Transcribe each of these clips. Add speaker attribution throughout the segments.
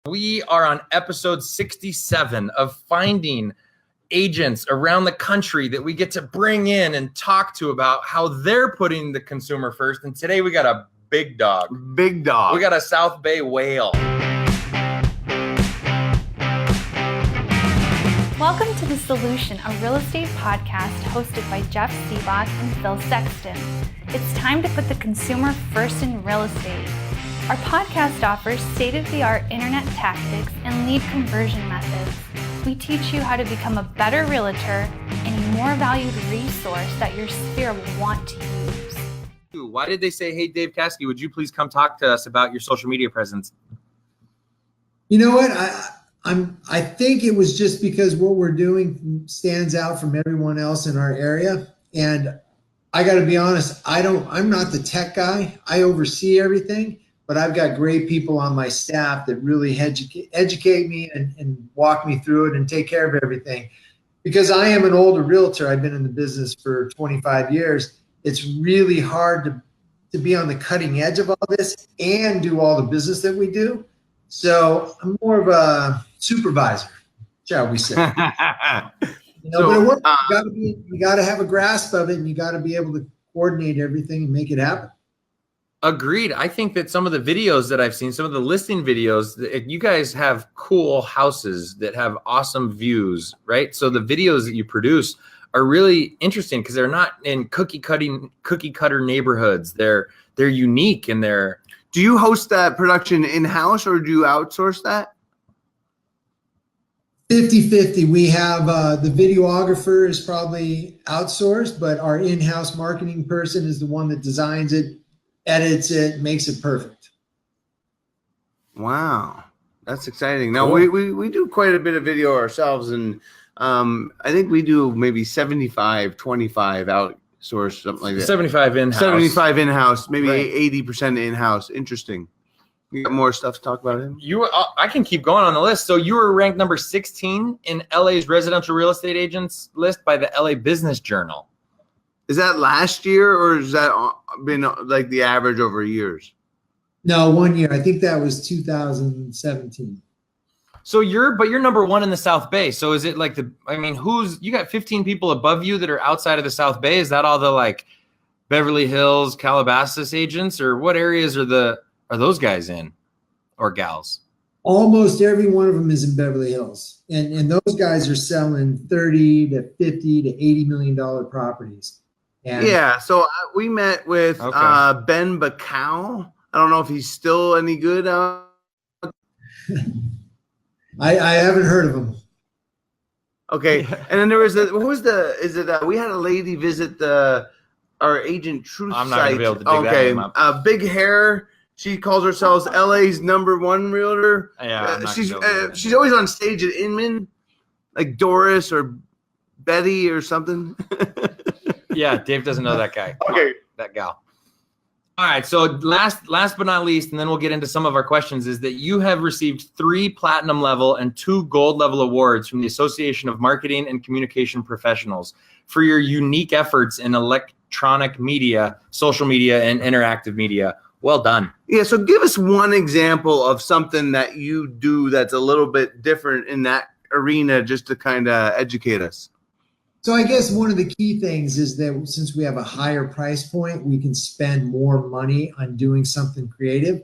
Speaker 1: We are on episode 67 of finding agents around the country that we get to bring in and talk to about how they're putting the consumer first. And today we got a big dog.
Speaker 2: Big dog.
Speaker 1: We got a South Bay whale.
Speaker 3: Welcome to The Solution, a real estate podcast hosted by Jeff Seabach and Phil Sexton. It's time to put the consumer first in real estate. Our podcast offers state-of-the-art internet tactics and lead conversion methods. We teach you how to become a better realtor and a more valued resource that your sphere will want to use.
Speaker 1: Why did they say, hey, Dave Caskey, would you please come talk to us about your social media presence?
Speaker 4: You know what? I think it was just because what we're doing stands out from everyone else in our area. And I got to be honest, I'm not the tech guy. I oversee everything. But I've got great people on my staff that really educate me and walk me through it and take care of everything. Because I am an older realtor, I've been in the business for 25 years. It's really hard to be on the cutting edge of all this and do all the business that we do. So I'm more of a supervisor, shall we say. But it works. You got to have a grasp of it, and you got to be able to coordinate everything and make it happen.
Speaker 1: Agreed. I think that some of the videos that I've seen, some of the listing videos, you guys have cool houses that have awesome views, right? So the videos that you produce are really interesting because they're not in cookie cutter neighborhoods. They're unique and they're.
Speaker 2: Do you host that production in-house or do you outsource that?
Speaker 4: 50-50. We have the videographer is probably outsourced, but our in-house marketing person is the one that designs it, edits it, makes it perfect.
Speaker 2: Wow, that's exciting. Now cool. we do quite a bit of video ourselves, and I think we do maybe 75-25 outsourced, something like that.
Speaker 1: 75 in-house.
Speaker 2: 75 in-house, maybe
Speaker 1: right.
Speaker 2: 80% in-house. Interesting. You got more stuff to talk about him?
Speaker 1: I can keep going on the list. So you were ranked number 16 in LA's residential real estate agents list by the LA Business Journal.
Speaker 2: Is that last year, or has that been like the average over years?
Speaker 4: No, 1 year. I think that was 2017.
Speaker 1: So you're number one in the South Bay. So is it like you got 15 people above you that are outside of the South Bay? Is that all the like Beverly Hills, Calabasas agents, or what areas are those guys in or gals?
Speaker 4: Almost every one of them is in Beverly Hills. And those guys are selling 30 to 50 to $80 million properties.
Speaker 2: Yeah, so we met with Ben Bacow. I don't know if he's still any good.
Speaker 4: I haven't heard of him.
Speaker 2: Okay, and then there was we had a lady visit our Agent Truth site.
Speaker 1: I'm not going to be able to dig that name up.
Speaker 2: Big hair. She calls herself LA's #1 realtor.
Speaker 1: Yeah,
Speaker 2: she's always on stage at Inman, like Doris or Betty or something.
Speaker 1: Yeah, Dave doesn't know that guy.
Speaker 2: Okay.
Speaker 1: That gal. All right, so last but not least, and then we'll get into some of our questions, is that you have received 3 platinum level and 2 gold level awards from the Association of Marketing and Communication Professionals for your unique efforts in electronic media, social media, and interactive media. Well done.
Speaker 2: Yeah, so give us one example of something that you do that's a little bit different in that arena, just to kind of educate us.
Speaker 4: So I guess one of the key things is that since we have a higher price point, we can spend more money on doing something creative.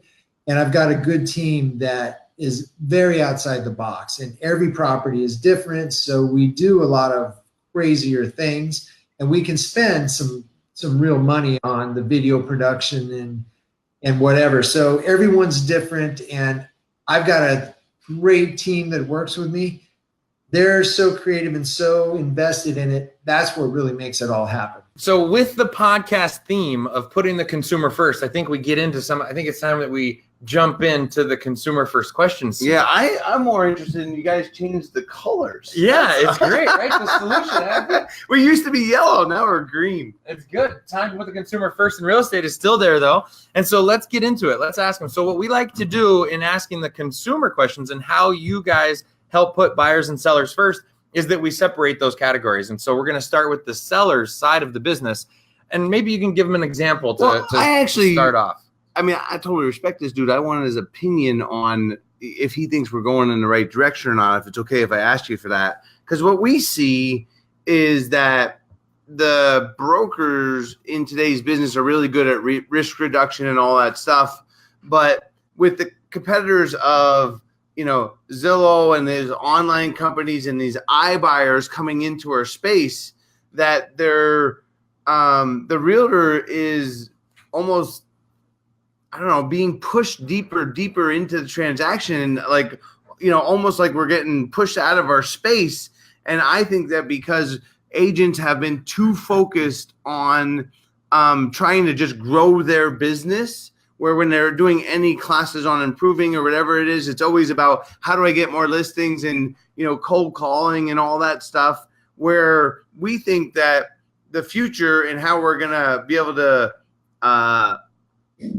Speaker 4: And I've got a good team that is very outside the box, and every property is different. So we do a lot of crazier things, and we can spend some real money on the video production and whatever. So everyone's different, and I've got a great team that works with me. They're so creative and so invested in it. That's what really makes it all happen.
Speaker 1: So with the podcast theme of putting the consumer first, I think we get into I think it's time that we jump into the consumer first questions.
Speaker 2: Yeah, I'm more interested in you guys changed the colors.
Speaker 1: Yeah, it's great, right? The solution.
Speaker 2: We used to be yellow, now we're green.
Speaker 1: It's good. Time to put the consumer first in real estate is still there, though. And so let's get into it. Let's ask them. So what we like to do in asking the consumer questions and how you guys help put buyers and sellers first is that we separate those categories. And so we're going to start with the seller's side of the business. And maybe you can give them an example to start off.
Speaker 2: I mean, I totally respect this dude. I wanted his opinion on if he thinks we're going in the right direction or not, if it's okay if I ask you for that. Because what we see is that the brokers in today's business are really good at risk reduction and all that stuff. But with the competitors of, Zillow and these online companies and these iBuyers coming into our space, that the realtor is almost, being pushed deeper into the transaction, like, almost like we're getting pushed out of our space. And I think that because agents have been too focused on trying to just grow their business, where when they're doing any classes on improving or whatever it is, it's always about how do I get more listings and, cold calling and all that stuff, where we think that the future and how we're going to be able to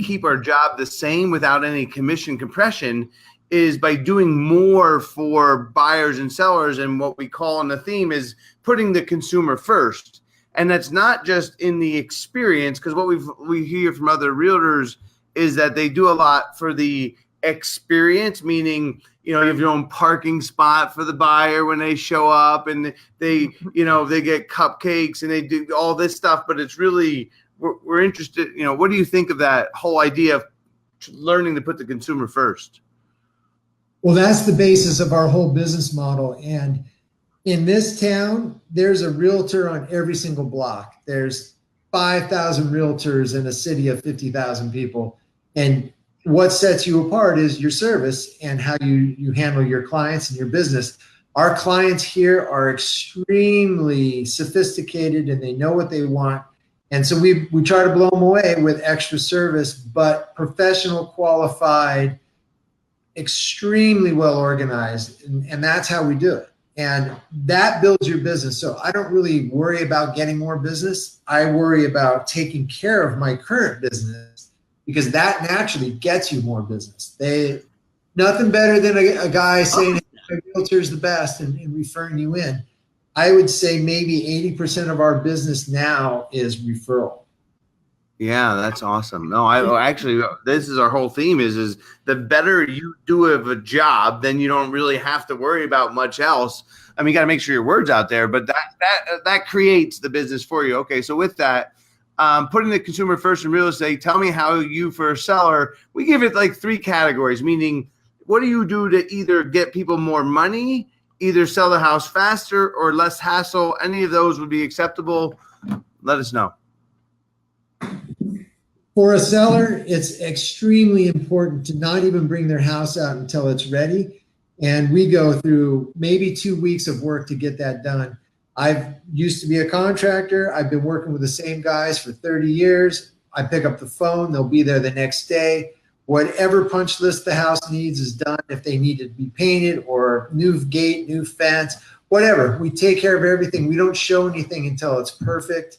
Speaker 2: keep our job the same without any commission compression is by doing more for buyers and sellers. And what we call in the theme is putting the consumer first. And that's not just in the experience, because what we hear from other realtors is that they do a lot for the experience, meaning, you have your own parking spot for the buyer when they show up, and they get cupcakes and they do all this stuff. But it's really, we're interested, what do you think of that whole idea of learning to put the consumer first?
Speaker 4: Well, that's the basis of our whole business model. And in this town, there's a realtor on every single block. There's 5,000 realtors in a city of 50,000 people. And what sets you apart is your service and how you handle your clients and your business. Our clients here are extremely sophisticated and they know what they want. And so we try to blow them away with extra service, but professional, qualified, extremely well organized. And that's how we do it. And that builds your business. So I don't really worry about getting more business. I worry about taking care of my current business, because that naturally gets you more business. Nothing better than a guy saying, hey, my realtor's the best and referring you in. I would say maybe 80% of our business now is referral.
Speaker 2: Yeah, that's awesome. No, actually, this is our whole theme is the better you do of a job, then you don't really have to worry about much else. I mean, you got to make sure your word's out there, but that creates the business for you. Okay, so with that, putting the consumer first in real estate, tell me how you, for a seller, we give it like 3 categories, meaning what do you do to either get people more money, either sell the house faster or less hassle? Any of those would be acceptable. Let us know.
Speaker 4: For a seller, it's extremely important to not even bring their house out until it's ready. And we go through maybe 2 weeks of work to get that done. I've used to be a contractor. I've been working with the same guys for 30 years. I pick up the phone. They'll be there the next day. Whatever punch list the house needs is done. If they need to be painted or new gate, new fence, whatever, we take care of everything. We don't show anything until it's perfect.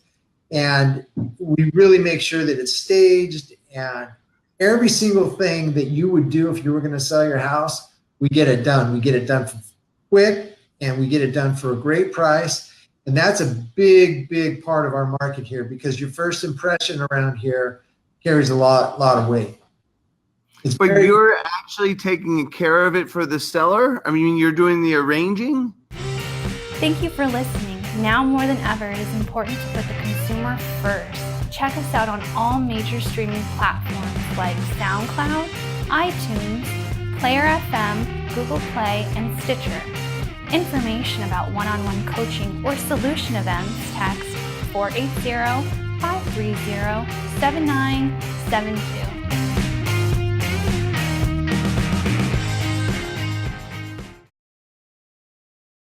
Speaker 4: And we really make sure that it's staged, and every single thing that you would do if you were going to sell your house, we get it done. We get it done quick, and we get it done for a great price. And that's a big, big part of our market here, because your first impression around here carries a lot of weight.
Speaker 2: But you're actually taking care of it for the seller? I mean, you're doing the arranging?
Speaker 3: Thank you for listening. Now more than ever, it is important to put the consumer first. Check us out on all major streaming platforms like SoundCloud, iTunes, Player FM, Google Play, and Stitcher. Information about one-on-one coaching or solution events, text 480-530-7972.